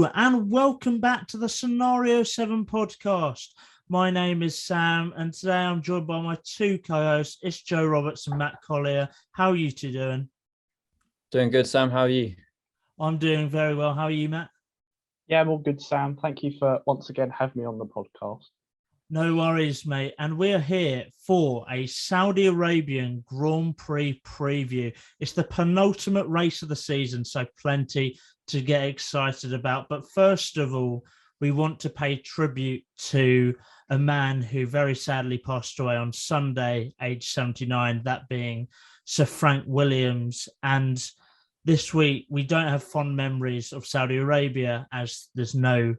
Hello and welcome back to the Scenario 7 podcast. My name is Sam and today I'm joined by my two co-hosts. It's Joe Roberts and Matt Collier. How are you two doing? Doing good, Sam. How are you? I'm doing very well. How are you, Matt? Yeah, I'm all good, Sam. Thank you for once again having me on the podcast. No worries, mate. And we're here for a Saudi Arabian Grand Prix preview. It's the penultimate race of the season, so plenty to get excited about. But first of all, we want to pay tribute to a man who very sadly passed away on Sunday, age 79, that being Sir Frank Williams. And this week, we don't have fond memories of Saudi Arabia as there's no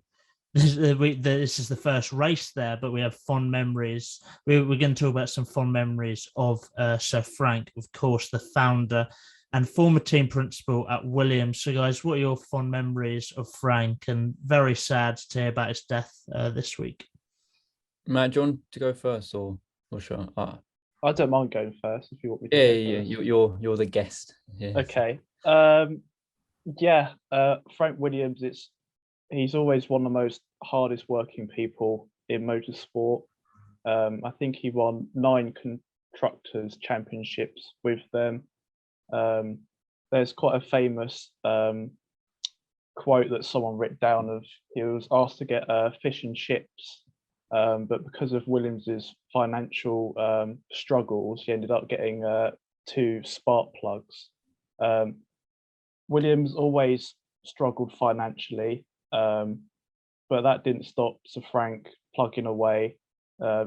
this is the first race there, but we have fond memories. We're going to talk about some fond memories of Sir Frank, of course, the founder and former team principal at Williams. So, guys, what are your fond memories of Frank? And very sad to hear about his death this week. Matt, do you want to go first, or sure? I don't mind going first if you want me to. Yeah. You're the guest. Yeah. Okay. Frank Williams. He's always one of the most hardest working people in motorsport. I think he won 9 constructors championships with them. There's quite a famous quote that someone wrote down of he was asked to get fish and chips, but because of Williams's financial struggles, he ended up getting 2 spark plugs. Williams always struggled financially. But that didn't stop Sir Frank plugging away.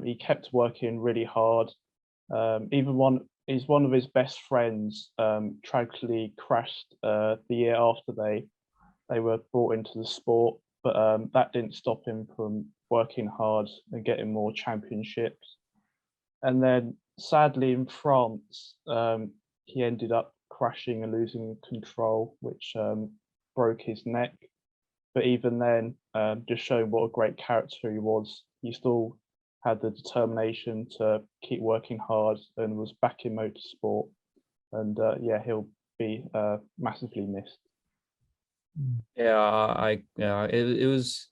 He kept working really hard. One of his best friends tragically crashed the year after they were brought into the sport, but that didn't stop him from working hard and getting more championships. And then sadly in France, he ended up crashing and losing control, which broke his neck. But even then, just showing what a great character he was, he still had the determination to keep working hard and was back in motorsport. And he'll be massively missed. Yeah, it was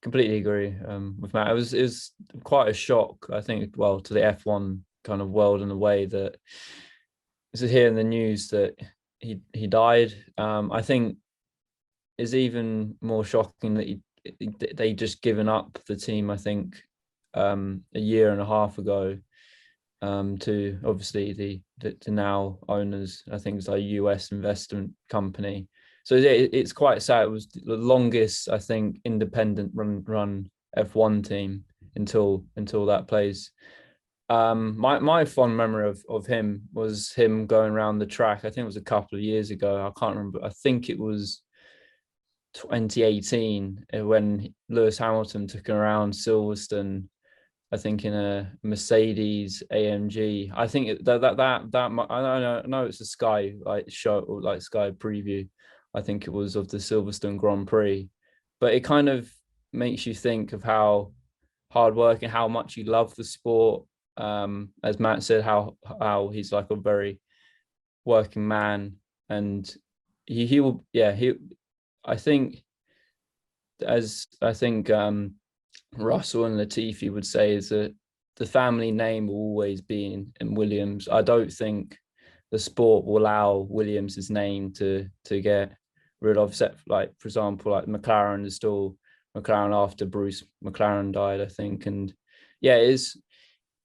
completely agree with Matt. It was quite a shock, I think, to the F1 kind of world in a way that this is here in the news that he died. I think is even more shocking that they just given up the team, I think, a year and a half ago, to obviously the now owners. I think it's a US investment company. So it's quite sad. It was the longest, I think, independent run F1 team until that place. My fond memory of him was him going around the track. I think it was a couple of years ago. I can't remember. I think it was 2018 when Lewis Hamilton took him around Silverstone, I think in a Mercedes AMG. I think that I know it's a Sky show or Sky preview. I think it was of the Silverstone Grand Prix, but it kind of makes you think of how hard working, how much he loved the sport. As Matt said, how he's like a very working man, and he will. I think Russell and Latifi would say is that the family name will always be in Williams. I don't think the sport will allow Williams's name to get rid of. For example, like McLaren is still McLaren after Bruce McLaren died, I think. And yeah, it's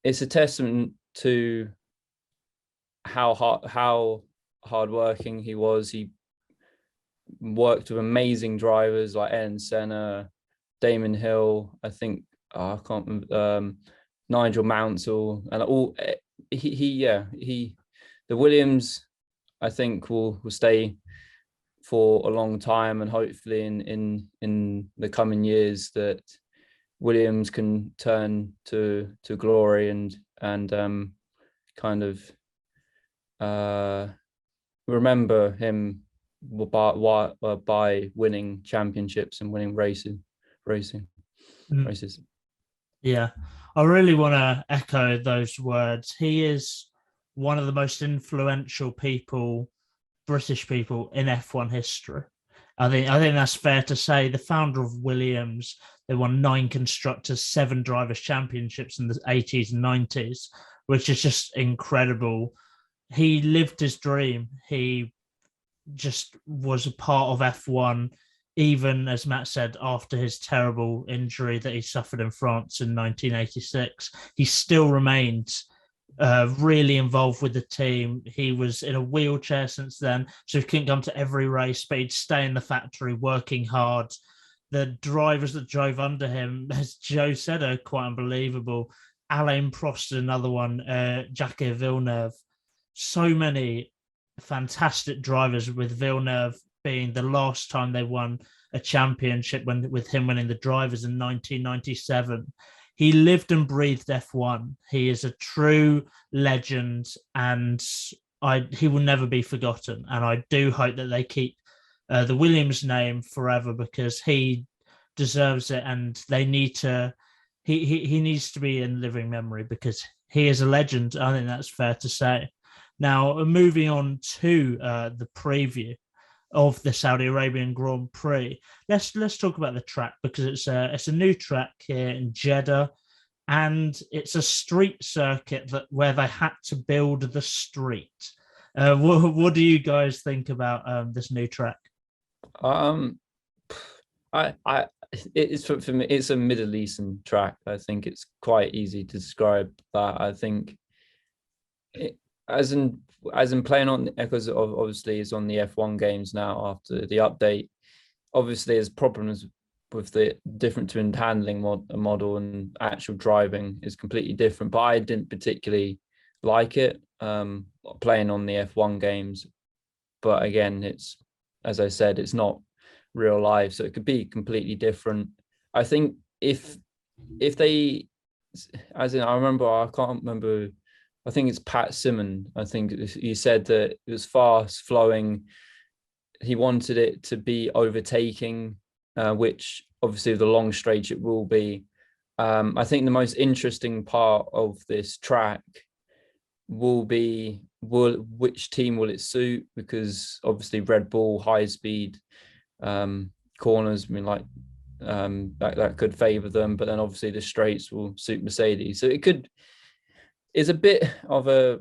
a testament to how hardworking he was. He worked with amazing drivers like Ayrton Senna, Damon Hill, I think I can't remember, Nigel Mansell, and all. The Williams, I think, will stay for a long time, and hopefully in the coming years that Williams can turn to glory and kind of remember him by winning championships and winning races. Yeah, I really want to echo those words. He is one of the most influential British people in F1 history. I think that's fair to say. The founder of Williams, they won 9 constructors, 7 drivers' championships in the 80s and 90s, which is just incredible. He lived his dream. He just was a part of F1, even as Matt said, after his terrible injury that he suffered in France in 1986. He still remained really involved with the team. He was in a wheelchair since then, so he couldn't come to every race, but he'd stay in the factory working hard. The drivers that drove under him, as Joe said, are quite unbelievable. Alain Prost, another one, Jacques Villeneuve. So many fantastic drivers, with Villeneuve being the last time they won a championship with him winning the drivers in 1997. He lived and breathed F1. He is a true legend, and he will never be forgotten. And I do hope that they keep the Williams name forever, because he deserves it, and they need to. He needs to be in living memory because he is a legend. I think that's fair to say. Now, moving on to the preview of the Saudi Arabian Grand Prix, let's talk about the track, because it's a new track here in Jeddah, and it's a street circuit where they had to build the street. What do you guys think about this new track? It's for me. It's a Middle Eastern track. I think it's quite easy to describe that. I think as in playing on, because obviously it's on the F1 games now after the update. Obviously, there's problems with the difference between handling a model and actual driving is completely different. But I didn't particularly like it playing on the F1 games. But again, it's, as I said, it's not real life, so it could be completely different. I think if they, as in, I can't remember. I think it's Pat Simon. I think he said that it was fast flowing. He wanted it to be overtaking, which obviously the long straight it will be. I think the most interesting part of this track will be which team will it suit, because obviously Red Bull high speed corners, I mean, like that could favor them, but then obviously the straights will suit Mercedes. So it's a bit of a,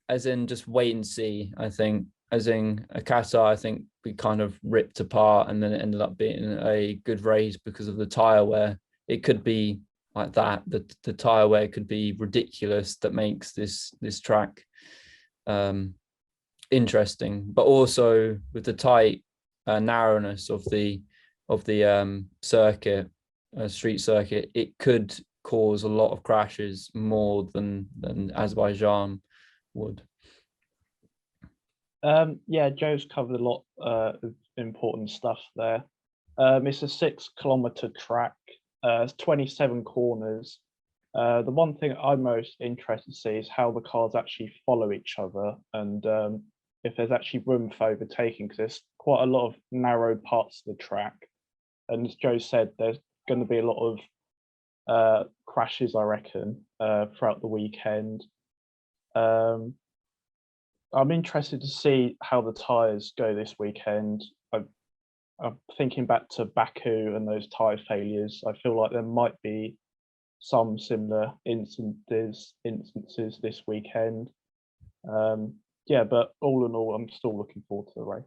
as in, just wait and see. I think, as in Qatar, I think we kind of ripped apart, and then it ended up being a good race because of the tire wear. It could be like that. The tire wear could be ridiculous, that makes this track interesting, but also with the tight narrowness of the circuit, street circuit, it could cause a lot of crashes, more than Azerbaijan would. Yeah, Joe's covered a lot of important stuff there. It's a 6-kilometer track. It's 27 corners. The one thing I'm most interested to see is how the cars actually follow each other, and if there's actually room for overtaking, because there's quite a lot of narrow parts of the track. And as Joe said, there's going to be a lot of crashes, I reckon, throughout the weekend. I'm interested to see how the tyres go this weekend. I'm thinking back to Baku and those tyre failures. I feel like there might be some similar instances this weekend. Yeah, but all in all, I'm still looking forward to the race.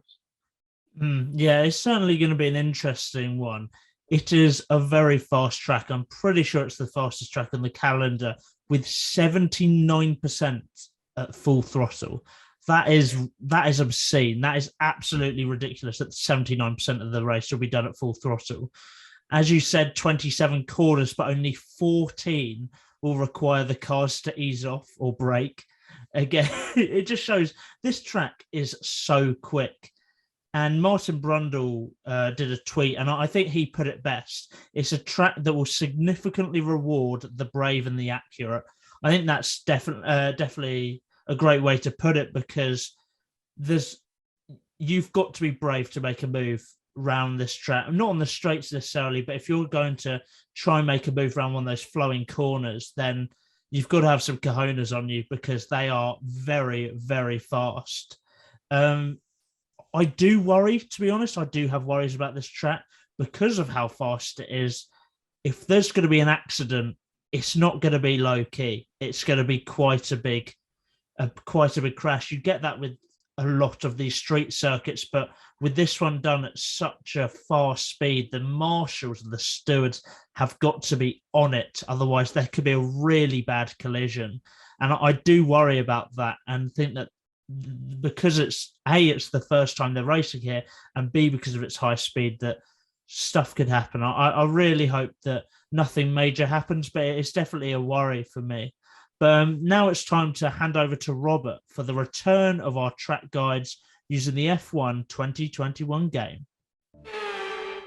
Yeah, it's certainly going to be an interesting one. It is a very fast track. I'm pretty sure it's the fastest track on the calendar, with 79% at full throttle. That is obscene. That is absolutely ridiculous that 79% of the race will be done at full throttle. As you said, 27 corners, but only 14 will require the cars to ease off or brake. Again, it just shows this track is so quick. And Martin Brundle did a tweet, and I think he put it best. It's a track that will significantly reward the brave and the accurate. I think that's definitely a great way to put it, because you've got to be brave to make a move around this track. Not on the straights necessarily, but if you're going to try and make a move around one of those flowing corners, then you've got to have some cojones on you, because they are very, very fast. I do worry, to be honest. I do have worries about this track because of how fast it is. If there's going to be an accident, it's not going to be low key. It's going to be quite a big crash. You get that with a lot of these street circuits, but with this one done at such a fast speed, the marshals and the stewards have got to be on it. Otherwise, there could be a really bad collision. And I do worry about that and think that because it's the first time they're racing here, and B, because of its high speed, that stuff could happen. I really hope that nothing major happens, but it's definitely a worry for me. But now it's time to hand over to Robert for the return of our track guides using the F1 2021 game.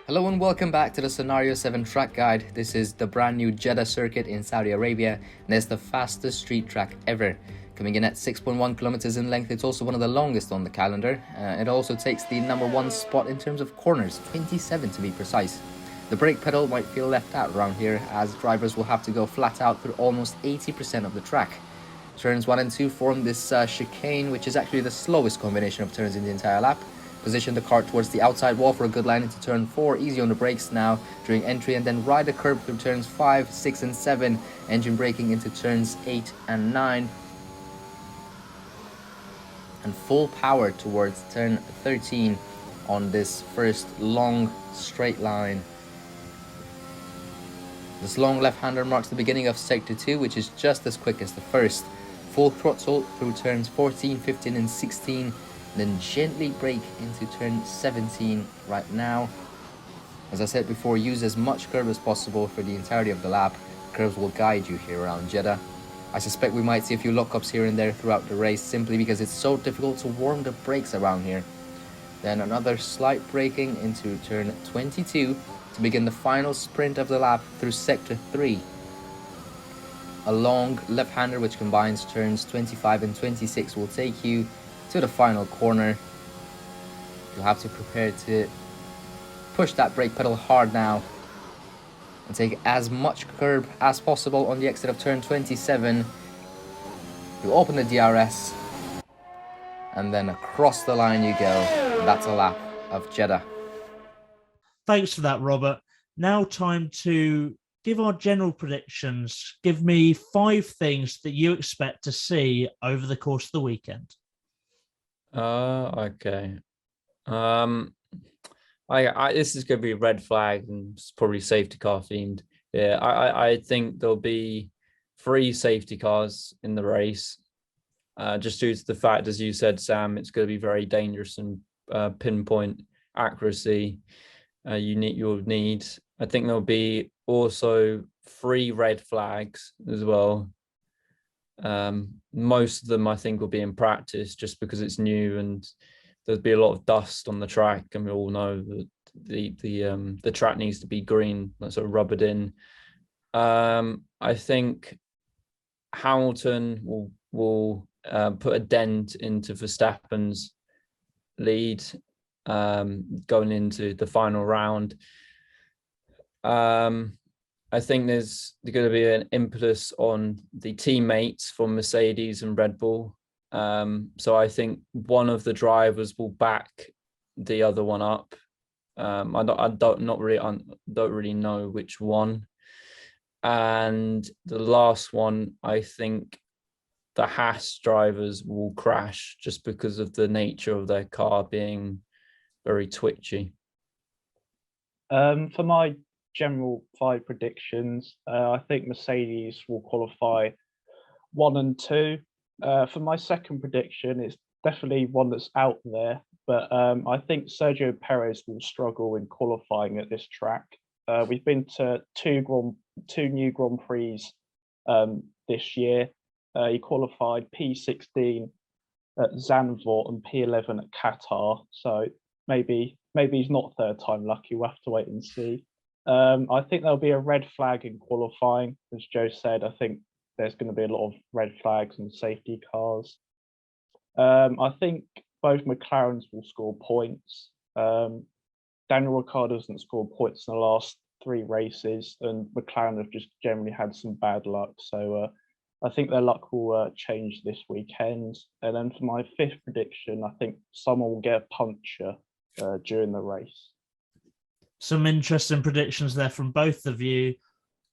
Hello and welcome back to the Scenario 7 track guide. This is the brand new Jeddah circuit in Saudi Arabia, and it's the fastest street track ever. Coming in at 6.1 kilometers in length, it's also one of the longest on the calendar. It also takes the number 1 spot in terms of corners, 27 to be precise. The brake pedal might feel left out around here, as drivers will have to go flat out through almost 80% of the track. Turns 1 and 2 form this chicane, which is actually the slowest combination of turns in the entire lap. Position the car towards the outside wall for a good line into turn 4, easy on the brakes now during entry, and then ride the curb through turns 5, 6 and 7, engine braking into turns 8 and 9. And full power towards turn 13 on this first long straight line. This long left-hander marks the beginning of sector 2, which is just as quick as the first. Full throttle through turns 14, 15 and 16, then gently brake into turn 17 right now. As I said before, use as much curb as possible for the entirety of the lap. Curves will guide you here around Jeddah. I suspect we might see a few lockups here and there throughout the race, simply because it's so difficult to warm the brakes around here. Then another slight braking into turn 22 to begin the final sprint of the lap through sector 3. A long left-hander which combines turns 25 and 26 will take you to the final corner. You'll have to prepare to push that brake pedal hard now and take as much curb as possible on the exit of turn 27. You open the DRS and then across the line you go. And that's a lap of Jeddah. Thanks for that, Robert. Now time to give our general predictions. Give me 5 things that you expect to see over the course of the weekend. Okay. This is going to be red flag and it's probably safety car themed. Yeah, I think there'll be 3 safety cars in the race. Just due to the fact, as you said, Sam, it's going to be very dangerous and pinpoint accuracy. You'll need. I think there'll be also 3 red flags as well. Most of them I think will be in practice just because it's new and there'll be a lot of dust on the track, and we all know that the track needs to be green, that's sort of rubbered in. I think Hamilton will put a dent into Verstappen's lead going into the final round. I think there's going to be an impetus on the teammates for Mercedes and Red Bull. So I think one of the drivers will back the other one up. I don't really know which one. And the last one, I think the Haas drivers will crash just because of the nature of their car being very twitchy. For my general 5 predictions, I think Mercedes will qualify 1 and 2. For my second prediction, it's definitely one that's out there, but I think Sergio Perez will struggle in qualifying at this track. We've been to two new Grand Prix this year. He qualified P16 at Zandvoort and P11 at Qatar, so maybe he's not third time lucky. We'll have to wait and see. I think there'll be a red flag in qualifying. As Joe said, I think there's going to be a lot of red flags and safety cars. I think both McLarens will score points. Daniel Ricciardo hasn't scored points in the last 3 races, and McLaren have just generally had some bad luck. So I think their luck will change this weekend. And then for my fifth prediction, I think someone will get a puncture during the race. Some interesting predictions there from both of you.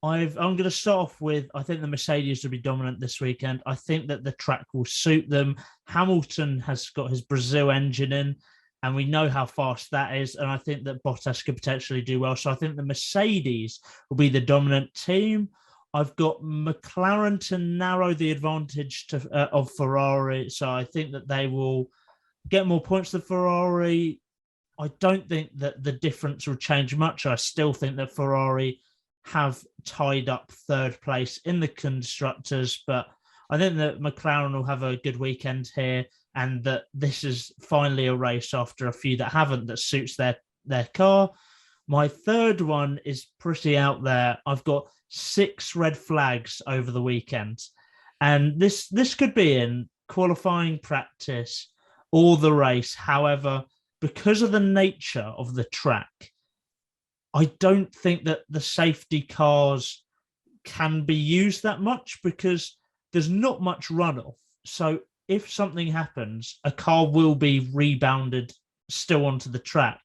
I'm going to start off with, I think the Mercedes will be dominant this weekend. I think that the track will suit them. Hamilton has got his Brazil engine in, and we know how fast that is. And I think that Bottas could potentially do well. So I think the Mercedes will be the dominant team. I've got McLaren to narrow the advantage of Ferrari. So I think that they will get more points than Ferrari. I don't think that the difference will change much. I still think that Ferrari have tied up third place in the constructors, but I think that McLaren will have a good weekend here, and that this is finally a race after a few that haven't, that suits their car. My third one is pretty out there. I've got 6 red flags over the weekend, and this could be in qualifying, practice, or the race. However, because of the nature of the track, I don't think that the safety cars can be used that much because there's not much runoff. So if something happens, a car will be rebounded still onto the track.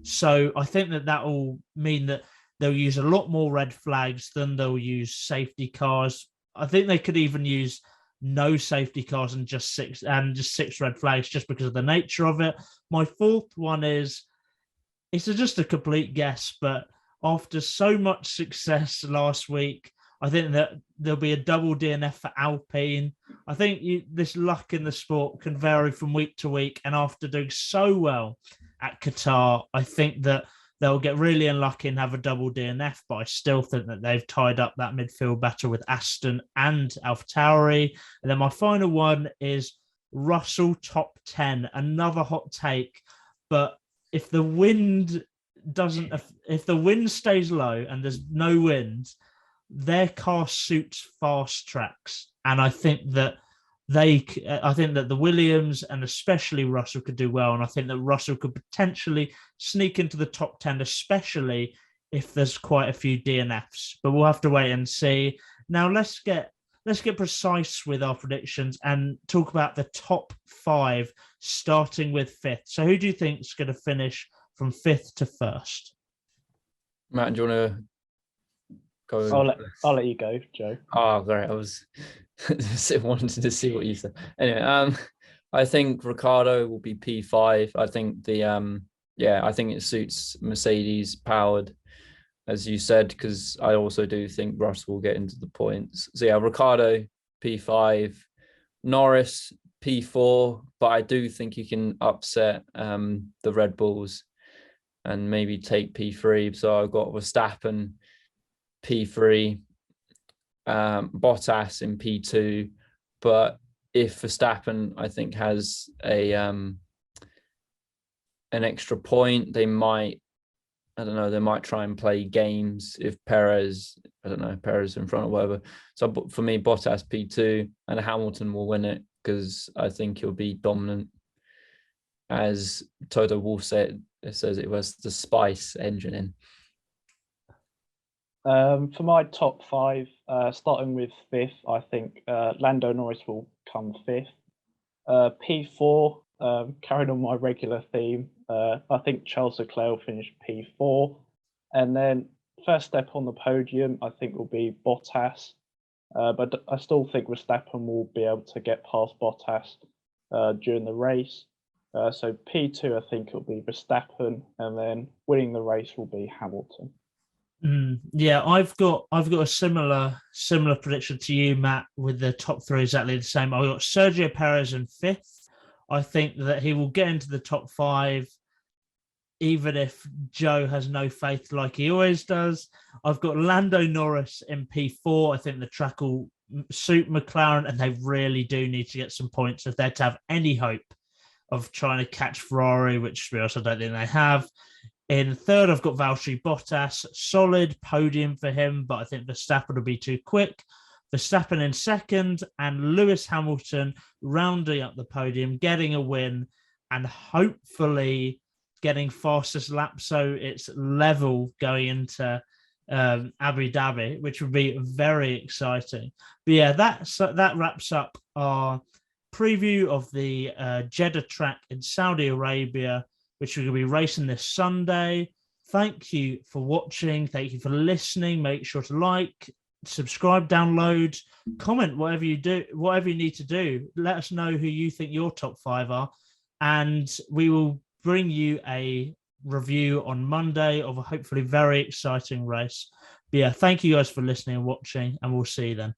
So I think that will mean that they'll use a lot more red flags than they'll use safety cars. I think they could even use no safety cars and just 6 red flags just because of the nature of it. My fourth one is, it's just a complete guess, but after so much success last week, I think that there'll be a double DNF for Alpine. I think this luck in the sport can vary from week to week. And after doing so well at Qatar, I think that they'll get really unlucky and have a double DNF. But I still think that they've tied up that midfield battle with Aston and AlphaTauri. And then my final one is Russell top 10, another hot take. But if the wind stays low and there's no wind, their car suits fast tracks, and I think that the Williams and especially Russell could do well, and I think that Russell could potentially sneak into the top 10, especially if there's quite a few DNFs. But we'll have to wait and see. Now let's get precise with our predictions and talk about the top 5, starting with 5th. So who do you think is going to finish from 5th to 1st? Matt, do you want to go? I'll let you go, Joe. Oh, great. I was wanted to see what you said. Anyway, I think Ricciardo will be P5. I think I think it suits Mercedes powered, as you said, because I also do think Russell will get into the points. So yeah, Ricciardo P5, Norris P4, but I do think he can upset the Red Bulls and maybe take P3. So I've got Verstappen P3, Bottas in P2. But if Verstappen, I think, has an extra point, they might try and play games if Perez in front or whatever. So for me, Bottas P2, and Hamilton will win it because I think he'll be dominant. As Toto Wolff says it was the Spice engine in. For my top 5, starting with 5th, I think Lando Norris will come 5th. P4, carrying on my regular theme, I think Charles Leclerc will finish P4. And then first step on the podium, I think, will be Bottas. But I still think Verstappen will be able to get past Bottas during the race. So P2, I think it'll be Verstappen, and then winning the race will be Hamilton. Yeah, I've got a similar prediction to you, Matt, with the top 3 exactly the same. I've got Sergio Perez in 5th. I think that he will get into the top 5, even if Joe has no faith like he always does. I've got Lando Norris in P4. I think the track will suit McLaren, and they really do need to get some points if they're to have any hope of trying to catch Ferrari, which to be honest, I don't think they have. In 3rd, I've got Valtteri Bottas. Solid podium for him, but I think Verstappen will be too quick. Verstappen in 2nd, and Lewis Hamilton rounding up the podium, getting a win, and hopefully getting fastest lap, so it's level going into Abu Dhabi, which would be very exciting. But yeah, that wraps up our preview of the Jeddah track in Saudi Arabia, which we're going to be racing this Sunday. Thank you for watching. Thank you for listening. Make sure to like, subscribe, download, comment, whatever you need to do. Let us know who you think your top 5 are, and we will bring you a review on Monday of a hopefully very exciting race. But yeah, thank you guys for listening and watching, and we'll see you then.